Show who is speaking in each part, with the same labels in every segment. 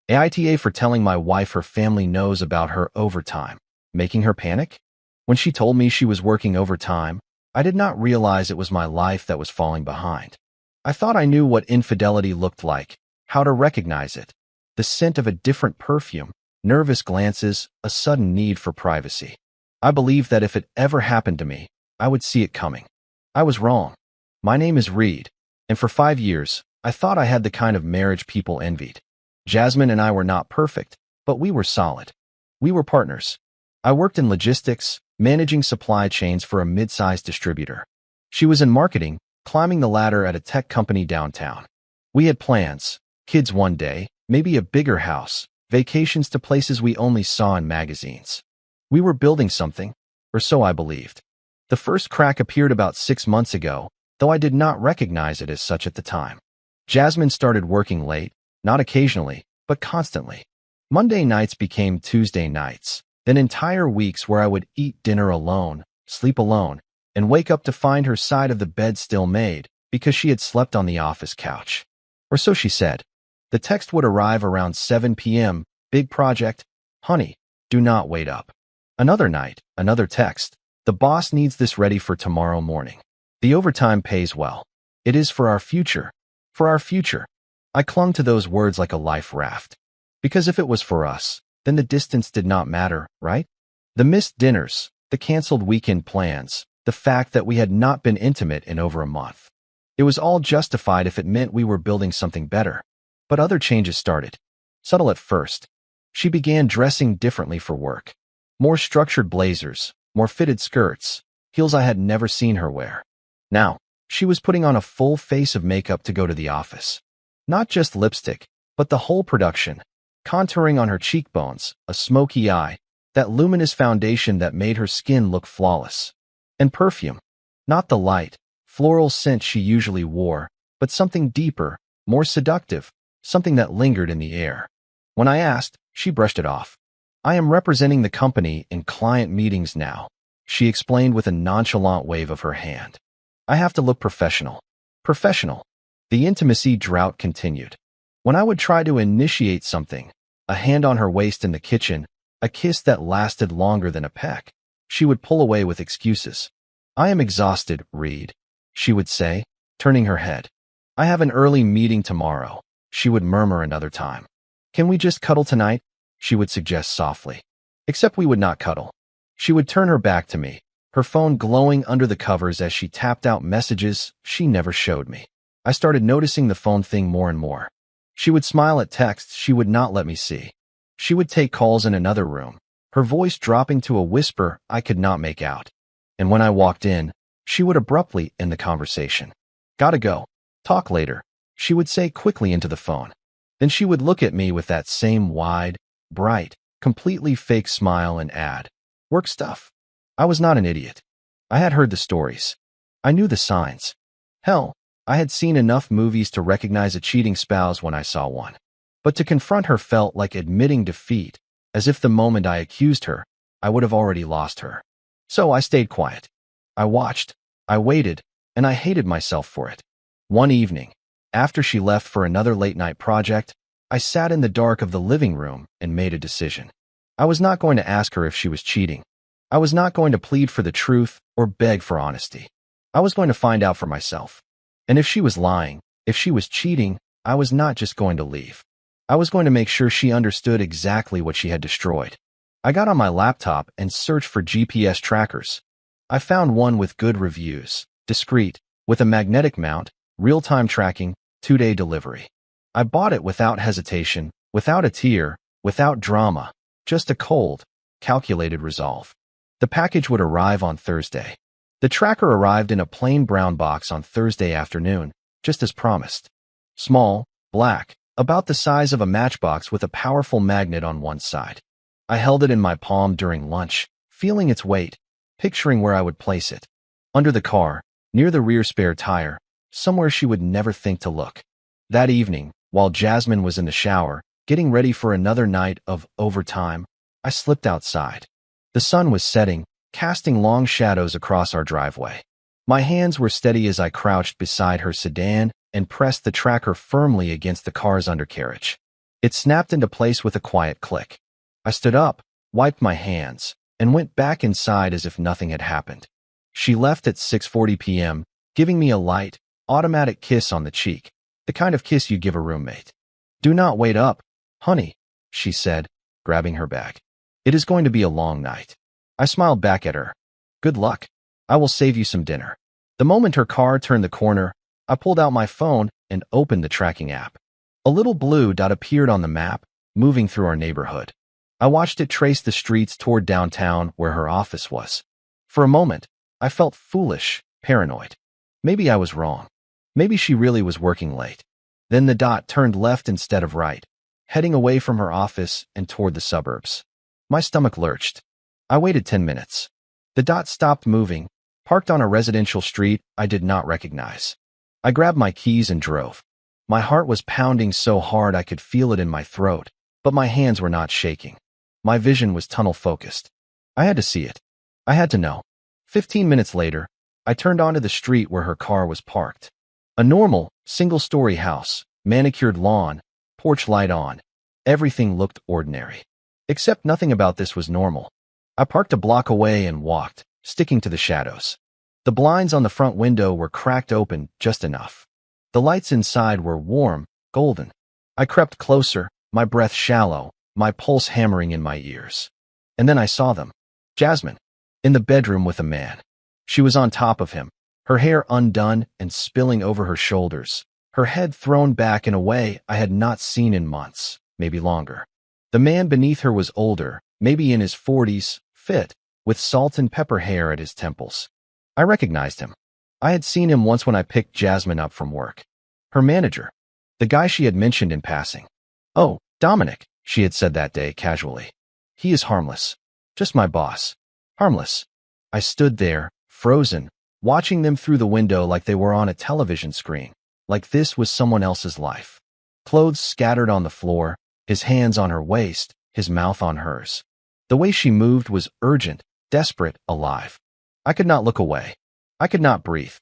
Speaker 1: AITA for telling my wife her family knows about her overtime, making her panic? When she told me she was working overtime, I did not realize it was my life that was falling behind. I thought I knew what infidelity looked like, how to recognize it. The scent of a different perfume, nervous glances, a sudden need for privacy. I believed that if it ever happened to me, I would see it coming. I was wrong. My name is Reed, and for 5 years, I thought I had the kind of marriage people envied. Jasmine and I were not perfect, but we were solid. We were partners. I worked in logistics, managing supply chains for a mid-sized distributor. She was in marketing, climbing the ladder at a tech company downtown. We had plans, kids one day, maybe a bigger house, vacations to places we only saw in magazines. We were building something, or so I believed. The first crack appeared about 6 months ago, though I did not recognize it as such at the time. Jasmine started working late, not occasionally, but constantly. Monday nights became Tuesday nights, then entire weeks where I would eat dinner alone, sleep alone, and wake up to find her side of the bed still made because she had slept on the office couch. Or so she said. The text would arrive around 7 p.m., big project, honey, do not wait up. Another night, another text, the boss needs this ready for tomorrow morning. The overtime pays well. It is for our future. For our future. I clung to those words like a life raft. Because if it was for us, then the distance did not matter, right? The missed dinners, the canceled weekend plans, the fact that we had not been intimate in over a month. It was all justified if it meant we were building something better. But other changes started. Subtle at first. She began dressing differently for work. More structured blazers, more fitted skirts, heels I had never seen her wear. Now, she was putting on a full face of makeup to go to the office. Not just lipstick, but the whole production. Contouring on her cheekbones, a smoky eye, that luminous foundation that made her skin look flawless. And perfume. Not the light, floral scent she usually wore, but something deeper, more seductive, something that lingered in the air. When I asked, she brushed it off. I am representing the company in client meetings now, she explained with a nonchalant wave of her hand. I have to look professional. Professional. The intimacy drought continued. When I would try to initiate something, a hand on her waist in the kitchen, a kiss that lasted longer than a peck, she would pull away with excuses. I am exhausted, Reed, she would say, turning her head. I have an early meeting tomorrow, she would murmur another time. Can we just cuddle tonight? She would suggest softly. Except we would not cuddle. She would turn her back to me, her phone glowing under the covers as she tapped out messages she never showed me. I started noticing the phone thing more and more. She would smile at texts she would not let me see. She would take calls in another room, her voice dropping to a whisper I could not make out. And when I walked in, she would abruptly end the conversation. Gotta go. Talk later, she would say quickly into the phone. Then she would look at me with that same wide, bright, completely fake smile and add, work stuff. I was not an idiot. I had heard the stories. I knew the signs. Hell, I had seen enough movies to recognize a cheating spouse when I saw one. But to confront her felt like admitting defeat, as if the moment I accused her, I would have already lost her. So I stayed quiet. I watched, I waited, and I hated myself for it. One evening, after she left for another late-night project, I sat in the dark of the living room and made a decision. I was not going to ask her if she was cheating. I was not going to plead for the truth or beg for honesty. I was going to find out for myself. And if she was lying, if she was cheating, I was not just going to leave. I was going to make sure she understood exactly what she had destroyed. I got on my laptop and searched for GPS trackers. I found one with good reviews, discreet, with a magnetic mount, real-time tracking, 2-day delivery. I bought it without hesitation, without a tear, without drama, just a cold, calculated resolve. The package would arrive on Thursday. The tracker arrived in a plain brown box on Thursday afternoon, just as promised. Small, black, about the size of a matchbox with a powerful magnet on one side. I held it in my palm during lunch, feeling its weight, picturing where I would place it. Under the car, near the rear spare tire, somewhere she would never think to look. That evening, while Jasmine was in the shower, getting ready for another night of overtime, I slipped outside. The sun was setting, casting long shadows across our driveway. My hands were steady as I crouched beside her sedan and pressed the tracker firmly against the car's undercarriage. It snapped into place with a quiet click. I stood up, wiped my hands, and went back inside as if nothing had happened. She left at 6:40 p.m., giving me a light, automatic kiss on the cheek, the kind of kiss you give a roommate. "Do not wait up, honey," she said, grabbing her bag. "It is going to be a long night." I smiled back at her. "Good luck. I will save you some dinner." The moment her car turned the corner, I pulled out my phone and opened the tracking app. A little blue dot appeared on the map, moving through our neighborhood. I watched it trace the streets toward downtown where her office was. For a moment, I felt foolish, paranoid. Maybe I was wrong. Maybe she really was working late. Then the dot turned left instead of right, heading away from her office and toward the suburbs. My stomach lurched. I waited 10 minutes. The dot stopped moving, parked on a residential street I did not recognize. I grabbed my keys and drove. My heart was pounding so hard I could feel it in my throat, but my hands were not shaking. My vision was tunnel-focused. I had to see it. I had to know. 15 minutes later, I turned onto the street where her car was parked. A normal, single-story house, manicured lawn, porch light on. Everything looked ordinary. Except nothing about this was normal. I parked a block away and walked, sticking to the shadows. The blinds on the front window were cracked open just enough. The lights inside were warm, golden. I crept closer, my breath shallow, my pulse hammering in my ears. And then I saw them. Jasmine. In the bedroom with a man. She was on top of him, her hair undone and spilling over her shoulders, her head thrown back in a way I had not seen in months, maybe longer. The man beneath her was older, maybe in his 40s, fit, with salt and pepper hair at his temples. I recognized him. I had seen him once when I picked Jasmine up from work. Her manager. The guy she had mentioned in passing. "Oh, Dominic," she had said that day casually. "He is harmless. Just my boss. Harmless." I stood there, frozen, watching them through the window like they were on a television screen, like this was someone else's life. Clothes scattered on the floor, his hands on her waist, his mouth on hers. The way she moved was urgent, desperate, alive. I could not look away. I could not breathe.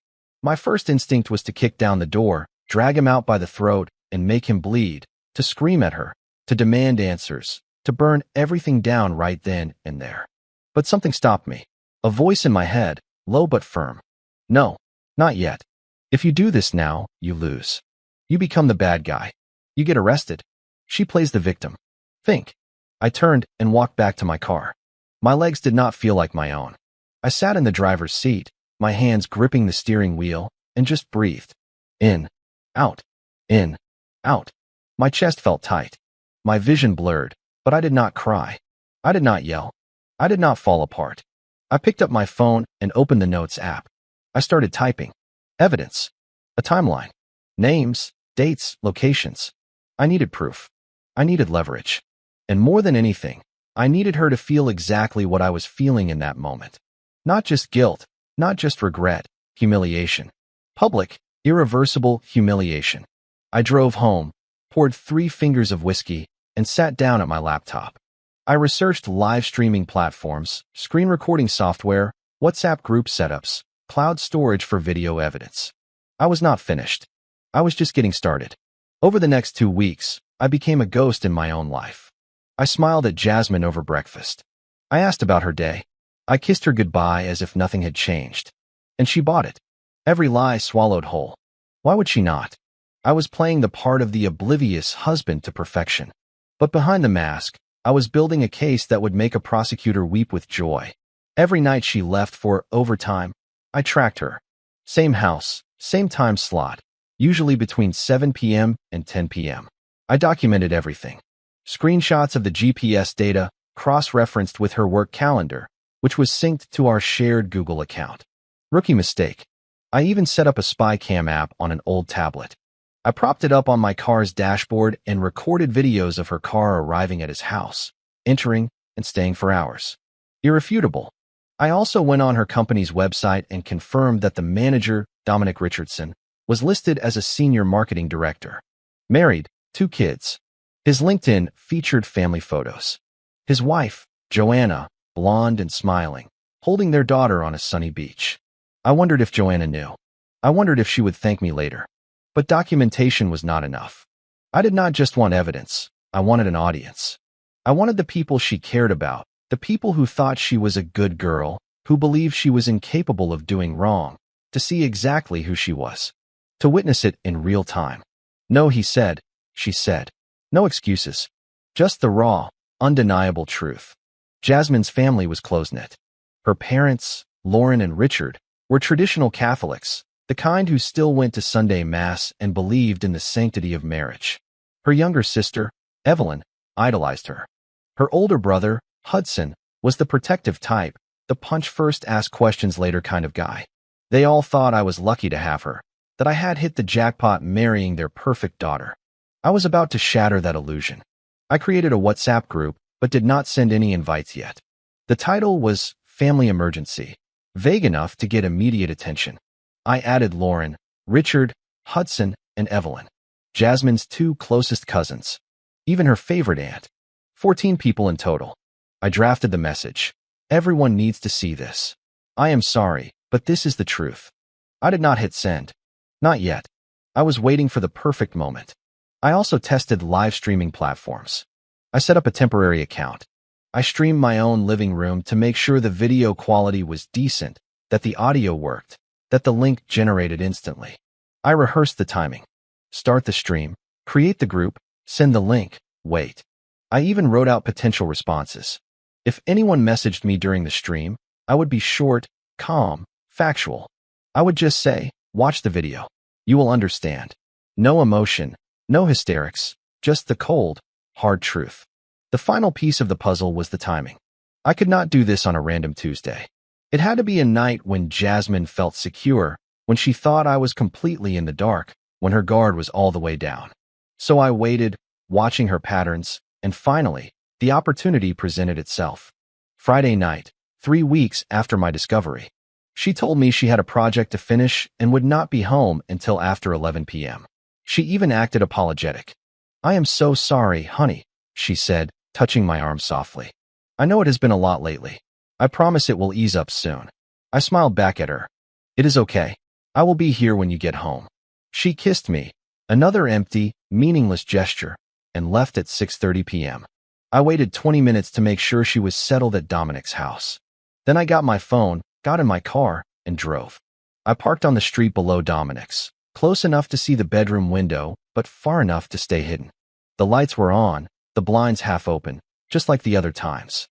Speaker 1: My first instinct was to kick down the door, drag him out by the throat, and make him bleed, to scream at her, to demand answers, to burn everything down right then and there. But something stopped me. A voice in my head, low but firm. "No, not yet. If you do this now, you lose. You become the bad guy. You get arrested. She plays the victim. Think." I turned and walked back to my car. My legs did not feel like my own. I sat in the driver's seat, my hands gripping the steering wheel, and just breathed. In, out, in, out. My chest felt tight. My vision blurred, but I did not cry. I did not yell. I did not fall apart. I picked up my phone and opened the Notes app. I started typing. Evidence. A timeline. Names, dates, locations. I needed proof. I needed leverage. And more than anything, I needed her to feel exactly what I was feeling in that moment. Not just guilt, not just regret, humiliation. Public, irreversible humiliation. I drove home, poured 3 fingers of whiskey, and sat down at my laptop. I researched live streaming platforms, screen recording software, WhatsApp group setups, cloud storage for video evidence. I was not finished. I was just getting started. Over the next 2 weeks, I became a ghost in my own life. I smiled at Jasmine over breakfast. I asked about her day. I kissed her goodbye as if nothing had changed. And she bought it. Every lie swallowed whole. Why would she not? I was playing the part of the oblivious husband to perfection. But behind the mask, I was building a case that would make a prosecutor weep with joy. Every night she left for overtime, I tracked her. Same house, same time slot, usually between 7 p.m. and 10 p.m. I documented everything. Screenshots of the GPS data, cross-referenced with her work calendar, which was synced to our shared Google account. Rookie mistake. I even set up a spy cam app on an old tablet. I propped it up on my car's dashboard and recorded videos of her car arriving at his house, entering, and staying for hours. Irrefutable. I also went on her company's website and confirmed that the manager, Dominic Richardson, was listed as a senior marketing director. Married, 2 kids. His LinkedIn featured family photos. His wife, Joanna, blonde and smiling, holding their daughter on a sunny beach. I wondered if Joanna knew. I wondered if she would thank me later. But documentation was not enough. I did not just want evidence. I wanted an audience. I wanted the people she cared about, the people who thought she was a good girl, who believed she was incapable of doing wrong, to see exactly who she was, to witness it in real time. No, he said, she said. No excuses. Just the raw, undeniable truth. Jasmine's family was close-knit. Her parents, Lauren and Richard, were traditional Catholics, the kind who still went to Sunday Mass and believed in the sanctity of marriage. Her younger sister, Evelyn, idolized her. Her older brother, Hudson, was the protective type, the punch first, ask questions later kind of guy. They all thought I was lucky to have her, that I had hit the jackpot marrying their perfect daughter. I was about to shatter that illusion. I created a WhatsApp group, but did not send any invites yet. The title was Family Emergency, vague enough to get immediate attention. I added Lauren, Richard, Hudson, and Evelyn, Jasmine's two closest cousins, even her favorite aunt. 14 people in total. I drafted the message. Everyone needs to see this. I am sorry, but this is the truth. I did not hit send. Not yet. I was waiting for the perfect moment. I also tested live streaming platforms. I set up a temporary account. I streamed my own living room to make sure the video quality was decent, that the audio worked, that the link generated instantly. I rehearsed the timing. Start the stream, create the group, send the link, wait. I even wrote out potential responses. If anyone messaged me during the stream, I would be short, calm, factual. I would just say, watch the video. You will understand. No emotion, no hysterics, just the cold, hard truth. The final piece of the puzzle was the timing. I could not do this on a random Tuesday. It had to be a night when Jasmine felt secure, when she thought I was completely in the dark, when her guard was all the way down. So I waited, watching her patterns, and finally, the opportunity presented itself. Friday night, 3 weeks after my discovery. She told me she had a project to finish and would not be home until after 11 p.m. She even acted apologetic. I am so sorry, honey, she said, touching my arm softly. I know it has been a lot lately. I promise it will ease up soon. I smiled back at her. It is okay. I will be here when you get home. She kissed me, another empty, meaningless gesture, and left at 6:30 p.m. I waited 20 minutes to make sure she was settled at Dominic's house. Then I got my phone, got in my car, and drove. I parked on the street below Dominic's, close enough to see the bedroom window, but far enough to stay hidden. The lights were on, the blinds half open, just like the other times.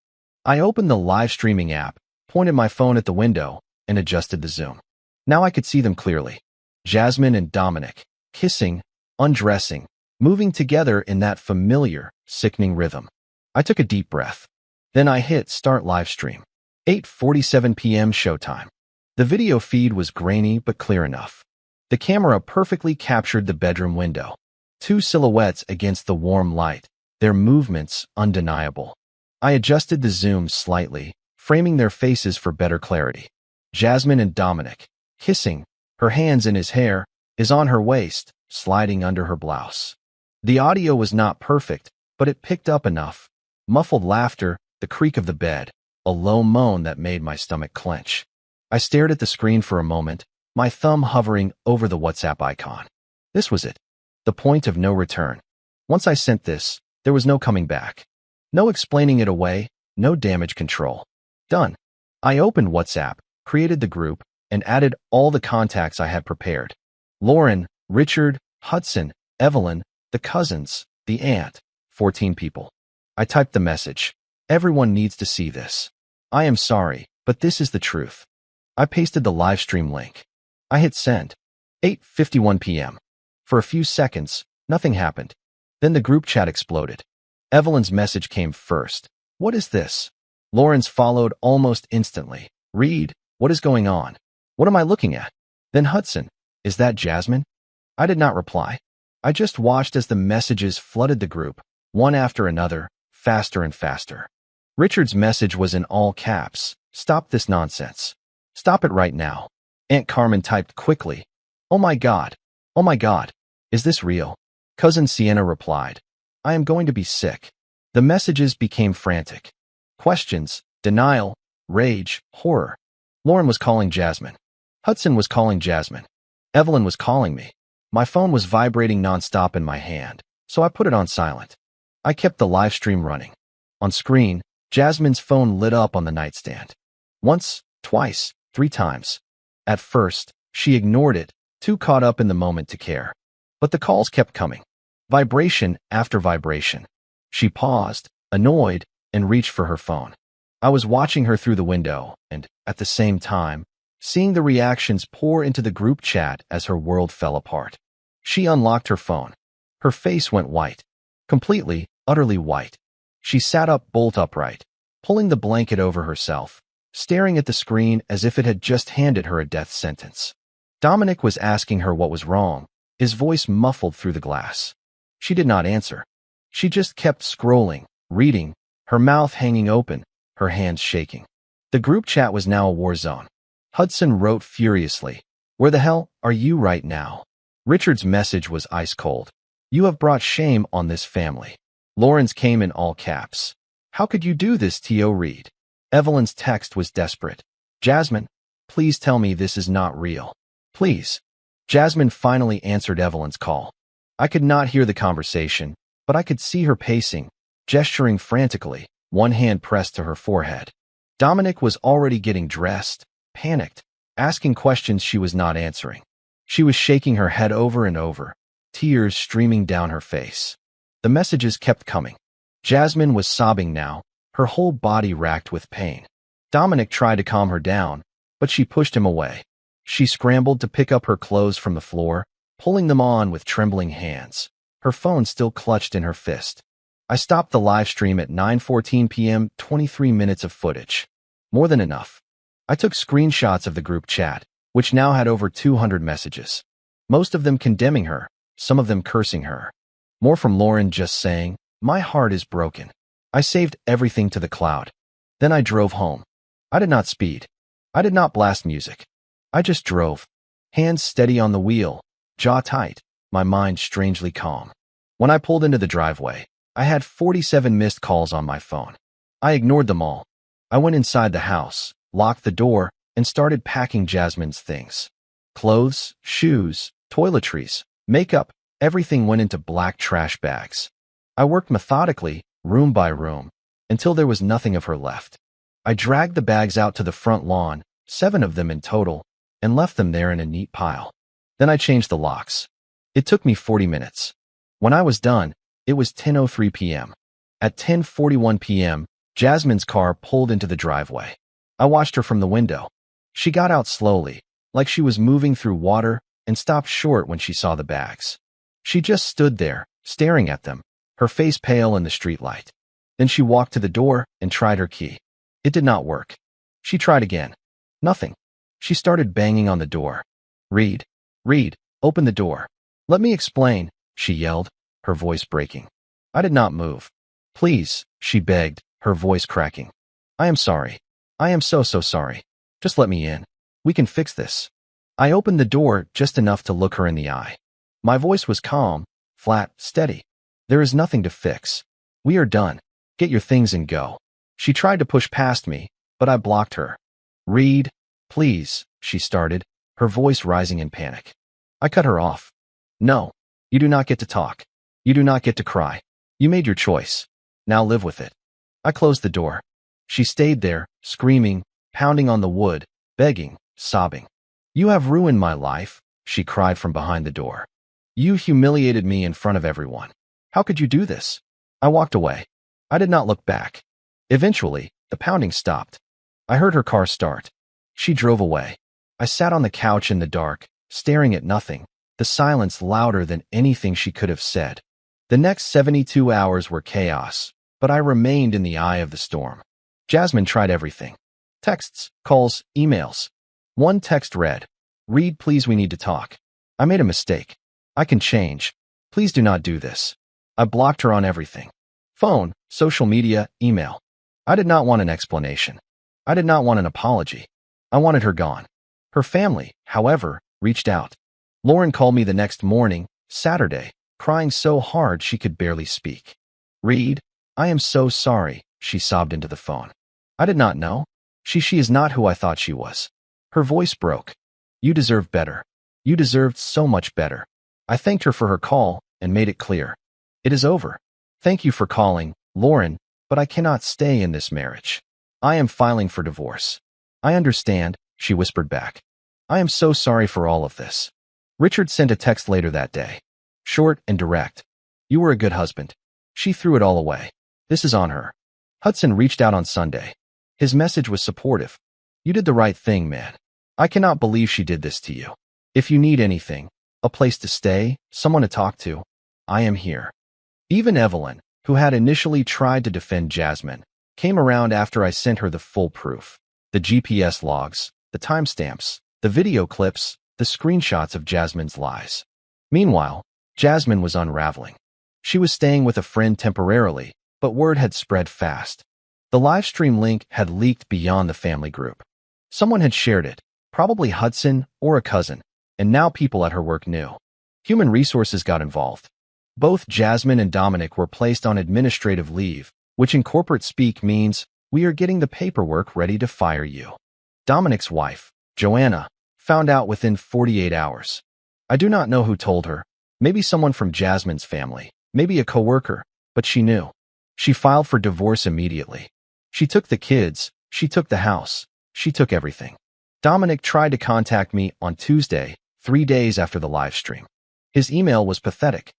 Speaker 1: I opened the live streaming app, pointed my phone at the window, and adjusted the zoom. Now I could see them clearly. Jasmine and Dominic, kissing, undressing, moving together in that familiar, sickening rhythm. I took a deep breath. Then I hit start live stream. 8:47 p.m. showtime. The video feed was grainy but clear enough. The camera perfectly captured the bedroom window. Two silhouettes against the warm light, their movements undeniable. I adjusted the zoom slightly, framing their faces for better clarity. Jasmine and Dominic, kissing, her hands in his hair, is on her waist, sliding under her blouse. The audio was not perfect, but it picked up enough. Muffled laughter, the creak of the bed, a low moan that made my stomach clench. I stared at the screen for a moment, my thumb hovering over the WhatsApp icon. This was it. The point of no return. Once I sent this, there was no coming back. No explaining it away, no damage control. Done. I opened WhatsApp, created the group, and added all the contacts I had prepared. Lauren, Richard, Hudson, Evelyn, the cousins, the aunt, 14 people. I typed the message. Everyone needs to see this. I am sorry, but this is the truth. I pasted the live stream link. I hit send. 8:51 p.m. For a few seconds, nothing happened. Then the group chat exploded. Evelyn's message came first. What is this? Lauren's followed almost instantly. Read, what is going on? What am I looking at? Then Hudson, is that Jasmine? I did not reply. I just watched as the messages flooded the group, one after another, faster and faster. Richard's message was in all caps. Stop this nonsense. Stop it right now. Aunt Carmen typed quickly. Oh my God. Oh my God. Is this real? Cousin Sienna replied. I am going to be sick. The messages became frantic. Questions, denial, rage, horror. Lauren was calling Jasmine. Hudson was calling Jasmine. Evelyn was calling me. My phone was vibrating nonstop in my hand, so I put it on silent. I kept the live stream running. On screen, Jasmine's phone lit up on the nightstand. Once, twice, 3 times. At first, she ignored it, too caught up in the moment to care. But the calls kept coming. Vibration after vibration. She paused, annoyed, and reached for her phone. I was watching her through the window and, at the same time, seeing the reactions pour into the group chat as her world fell apart. She unlocked her phone. Her face went white. Completely, utterly white. She sat up bolt upright, pulling the blanket over herself, staring at the screen as if it had just handed her a death sentence. Dominic was asking her what was wrong, his voice muffled through the glass. She did not answer. She just kept scrolling, reading, her mouth hanging open, her hands shaking. The group chat was now a war zone. Hudson wrote furiously, "Where the hell are you right now?" Richard's message was ice cold. "You have brought shame on this family." Lauren's came in all caps. "How could you do this, T.O. Reed?" Evelyn's text was desperate. "Jasmine, please tell me this is not real. Please." Jasmine finally answered Evelyn's call. I could not hear the conversation, but I could see her pacing, gesturing frantically, one hand pressed to her forehead. Dominic was already getting dressed, panicked, asking questions she was not answering. She was shaking her head over and over, tears streaming down her face. The messages kept coming. Jasmine was sobbing now, her whole body racked with pain. Dominic tried to calm her down, but she pushed him away. She scrambled to pick up her clothes from the floor, pulling them on with trembling hands, her phone still clutched in her fist. I stopped the live stream at 9:14 p.m., 23 minutes of footage. More than enough. I took screenshots of the group chat, which now had over 200 messages. Most of them condemning her, some of them cursing her. More from Lauren just saying, "My heart is broken." I saved everything to the cloud. Then I drove home. I did not speed. I did not blast music. I just drove. Hands steady on the wheel, jaw tight, my mind strangely calm. When I pulled into the driveway, I had 47 missed calls on my phone. I ignored them all. I went inside the house, locked the door, and started packing Jasmine's things. Clothes, shoes, toiletries, makeup, everything went into black trash bags. I worked methodically, room by room, until there was nothing of her left. I dragged the bags out to the front lawn, 7 of them in total, and left them there in a neat pile. Then I changed the locks. It took me 40 minutes. When I was done, it was 10:03 p.m. At 10:41 p.m., Jasmine's car pulled into the driveway. I watched her from the window. She got out slowly, like she was moving through water, and stopped short when she saw the bags. She just stood there, staring at them, her face pale in the streetlight. Then she walked to the door and tried her key. It did not work. She tried again. Nothing. She started banging on the door. "Reed, Reed, open the door. Let me explain," she yelled, her voice breaking. I did not move. "Please," she begged, her voice cracking. "I am sorry. I am so sorry. Just let me in. We can fix this." I opened the door just enough to look her in the eye. My voice was calm, flat, steady. "There is nothing to fix. We are done. Get your things and go." She tried to push past me, but I blocked her. "Reed, please," she started, her voice rising in panic. I cut her off. "No, you do not get to talk. You do not get to cry. You made your choice. Now live with it." I closed the door. She stayed there, screaming, pounding on the wood, begging, sobbing. "You have ruined my life," she cried from behind the door. "You humiliated me in front of everyone. How could you do this?" I walked away. I did not look back. Eventually, the pounding stopped. I heard her car start. She drove away. I sat on the couch in the dark, staring at nothing, the silence louder than anything she could have said. The next 72 hours were chaos, but I remained in the eye of the storm. Jasmine tried everything. Texts, calls, emails. One text read, "Reed, please, we need to talk. I made a mistake. I can change. Please do not do this." I blocked her on everything. Phone, social media, email. I did not want an explanation. I did not want an apology. I wanted her gone. Her family, however, reached out. Lauren called me the next morning, Saturday, crying so hard she could barely speak. "Reed, I am so sorry," she sobbed into the phone. I did not know. She is not who I thought she was. Her voice broke. "You deserve better. You deserved so much better." I thanked her for her call and made it clear. "It is over. Thank you for calling, Lauren, but I cannot stay in this marriage. I am filing for divorce. I understand, she whispered back. I am so sorry for all of this. Richard sent a text later that day. Short and direct. You were a good husband. She threw it all away. This is on her. Hudson reached out on Sunday. His message was supportive. You did the right thing, man. I cannot believe she did this to you. If you need anything, a place to stay, someone to talk to, I am here. Even Evelyn, who had initially tried to defend Jasmine, came around after I sent her the full proof. The GPS logs, the timestamps, the video clips, the screenshots of Jasmine's lies. Meanwhile, Jasmine was unraveling. She was staying with a friend temporarily, but word had spread fast. The livestream link had leaked beyond the family group. Someone had shared it, probably Hudson or a cousin, and now people at her work knew. Human resources got involved. Both Jasmine and Dominic were placed on administrative leave, which in corporate speak means, we are getting the paperwork ready to fire you. Dominic's wife, Joanna, found out within 48 hours. I do not know who told her, maybe someone from Jasmine's family, maybe a coworker, but she knew. She filed for divorce immediately. She took the kids, she took the house, she took everything. Dominic tried to contact me on Tuesday, 3 days after the live stream. His email was pathetic.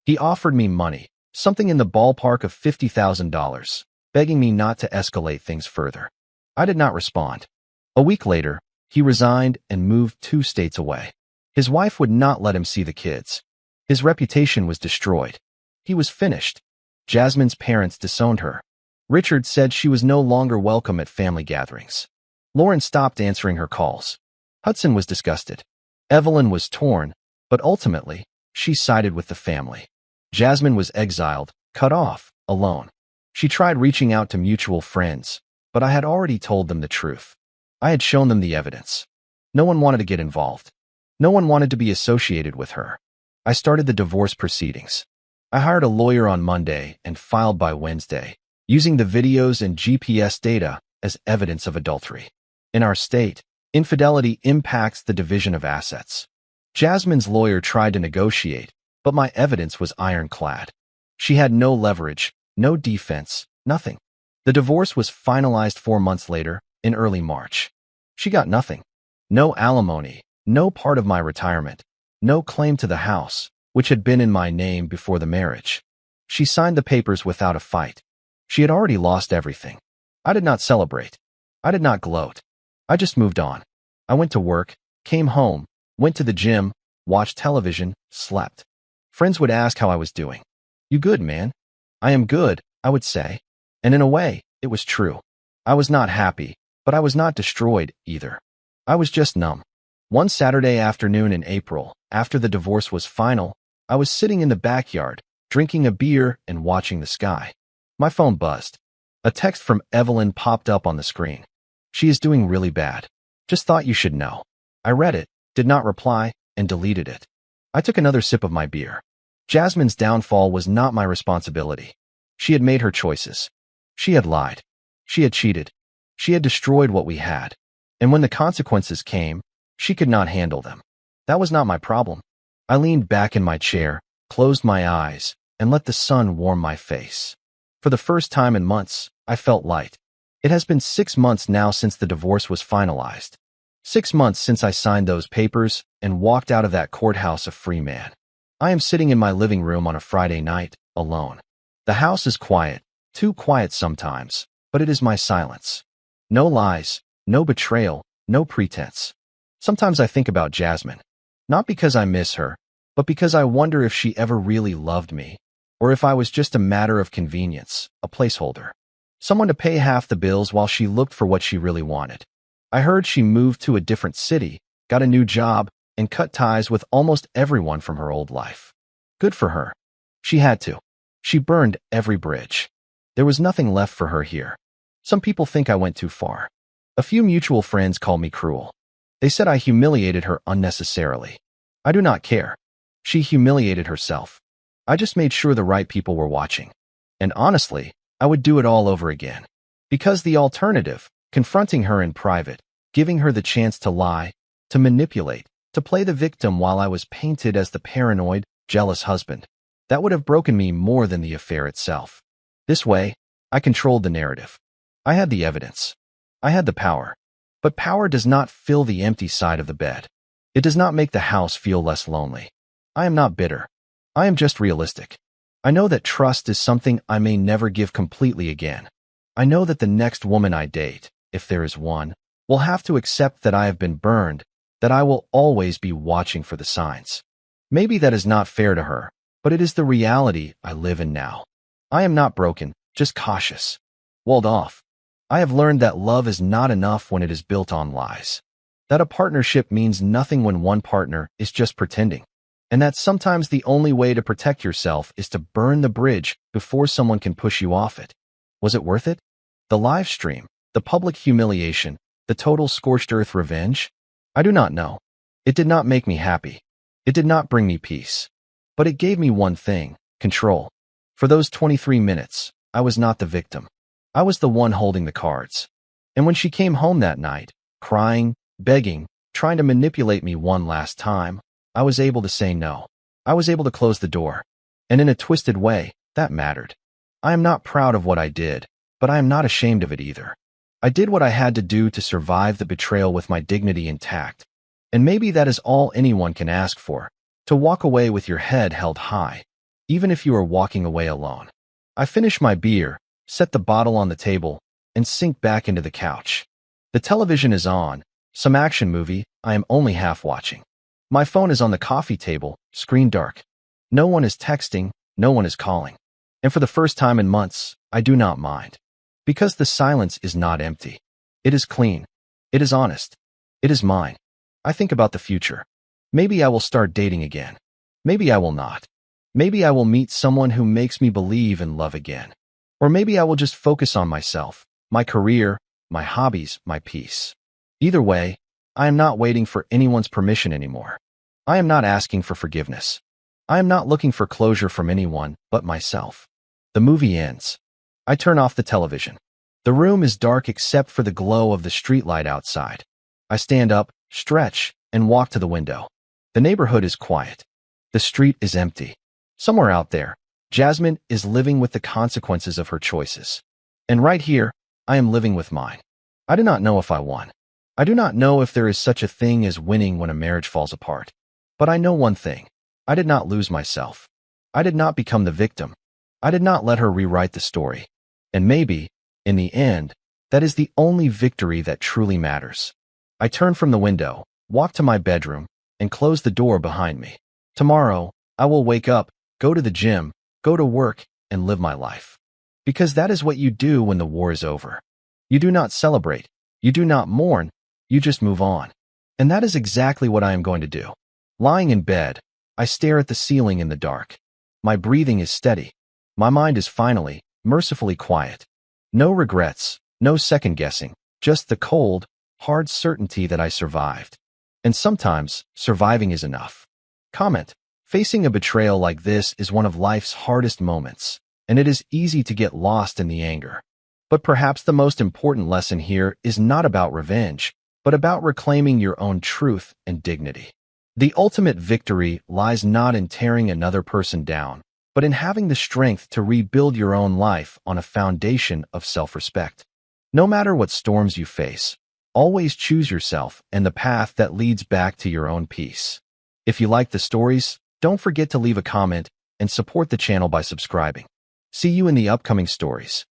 Speaker 1: He offered me money, something in the ballpark of $50,000, begging me not to escalate things further. I did not respond. A week later, he resigned and moved 2 states away. His wife would not let him see the kids. His reputation was destroyed. He was finished. Jasmine's parents disowned her. Richard said she was no longer welcome at family gatherings. Lauren stopped answering her calls. Hudson was disgusted. Evelyn was torn, but ultimately, she sided with the family. Jasmine was exiled, cut off, alone. She tried reaching out to mutual friends, but I had already told them the truth. I had shown them the evidence. No one wanted to get involved. No one wanted to be associated with her. I started the divorce proceedings. I hired a lawyer on Monday and filed by Wednesday, using the videos and GPS data as evidence of adultery. In our state, infidelity impacts the division of assets. Jasmine's lawyer tried to negotiate, but my evidence was ironclad. She had no leverage, no defense, nothing. The divorce was finalized 4 months later, in early March. She got nothing. No alimony, no part of my retirement, no claim to the house, which had been in my name before the marriage. She signed the papers without a fight. She had already lost everything. I did not celebrate. I did not gloat. I just moved on. I went to work, came home, went to the gym, watched television, slept. Friends would ask how I was doing. You good, man? I am good, I would say. And in a way, it was true. I was not happy, but I was not destroyed either. I was just numb. One Saturday afternoon in April, after the divorce was final, I was sitting in the backyard, drinking a beer and watching the sky. My phone buzzed. A text from Evelyn popped up on the screen. She is doing really bad. Just thought you should know. I read it, did not reply, and deleted it. I took another sip of my beer. Jasmine's downfall was not my responsibility. She had made her choices. She had lied. She had cheated. She had destroyed what we had. And when the consequences came, she could not handle them. That was not my problem. I leaned back in my chair, closed my eyes, and let the sun warm my face. For the first time in months, I felt light. It has been 6 months now since the divorce was finalized. 6 months since I signed those papers and walked out of that courthouse a free man. I am sitting in my living room on a Friday night, alone. The house is quiet, too quiet sometimes, but it is my silence. No lies, no betrayal, no pretense. Sometimes I think about Jasmine. Not because I miss her, but because I wonder if she ever really loved me, or if I was just a matter of convenience, a placeholder. Someone to pay half the bills while she looked for what she really wanted. I heard she moved to a different city, got a new job, and cut ties with almost everyone from her old life. Good for her. She had to. She burned every bridge. There was nothing left for her here. Some people think I went too far. A few mutual friends call me cruel. They said I humiliated her unnecessarily. I do not care. She humiliated herself. I just made sure the right people were watching. And honestly, I would do it all over again. Because the alternative, confronting her in private, giving her the chance to lie, to manipulate, to play the victim while I was painted as the paranoid, jealous husband, That would have broken me more than the affair itself. This way, I controlled the narrative. I had the evidence. I had the power. But power does not fill the empty side of the bed. It does not make the house feel less lonely. I am not bitter. I am just realistic. I know that trust is something I may never give completely again. I know that the next woman I date, if there is one, will have to accept that I have been burned, that I will always be watching for the signs. Maybe that is not fair to her, but it is the reality I live in now. I am not broken, just cautious. Walled off. I have learned that love is not enough when it is built on lies. That a partnership means nothing when one partner is just pretending. And that sometimes the only way to protect yourself is to burn the bridge before someone can push you off it. Was it worth it? The live stream, the public humiliation, the total scorched earth revenge? I do not know. It did not make me happy. It did not bring me peace. But it gave me one thing: control. For those 23 minutes, I was not the victim. I was the one holding the cards. And when she came home that night, crying, begging, trying to manipulate me one last time, I was able to say no. I was able to close the door. And in a twisted way, that mattered. I am not proud of what I did, but I am not ashamed of it either. I did what I had to do to survive the betrayal with my dignity intact. And maybe that is all anyone can ask for, to walk away with your head held high, even if you are walking away alone. I finish my beer, set the bottle on the table, and sink back into the couch. The television is on, some action movie I am only half watching. My phone is on the coffee table, screen dark. No one is texting, no one is calling. And for the first time in months, I do not mind. Because the silence is not empty. It is clean. It is honest. It is mine. I think about the future. Maybe I will start dating again. Maybe I will not. Maybe I will meet someone who makes me believe in love again. Or maybe I will just focus on myself, my career, my hobbies, my peace. Either way, I am not waiting for anyone's permission anymore. I am not asking for forgiveness. I am not looking for closure from anyone but myself. The movie ends. I turn off the television. The room is dark except for the glow of the streetlight outside. I stand up, stretch, and walk to the window. The neighborhood is quiet. The street is empty. Somewhere out there, Jasmine is living with the consequences of her choices. And right here, I am living with mine. I do not know if I won. I do not know if there is such a thing as winning when a marriage falls apart. But I know one thing. I did not lose myself. I did not become the victim. I did not let her rewrite the story. And maybe, in the end, that is the only victory that truly matters. I turn from the window, walk to my bedroom, and close the door behind me. Tomorrow, I will wake up, go to the gym, go to work, and live my life. Because that is what you do when the war is over. You do not celebrate. You do not mourn. You just move on. And that is exactly what I am going to do. Lying in bed, I stare at the ceiling in the dark. My breathing is steady. My mind is finally, mercifully quiet. No regrets, no second-guessing, just the cold, hard certainty that I survived. And sometimes, surviving is enough. Comment. Facing a betrayal like this is one of life's hardest moments, and it is easy to get lost in the anger. But perhaps the most important lesson here is not about revenge, but about reclaiming your own truth and dignity. The ultimate victory lies not in tearing another person down, but in having the strength to rebuild your own life on a foundation of self-respect. No matter what storms you face, always choose yourself and the path that leads back to your own peace. If you like the stories, don't forget to leave a comment and support the channel by subscribing. See you in the upcoming stories.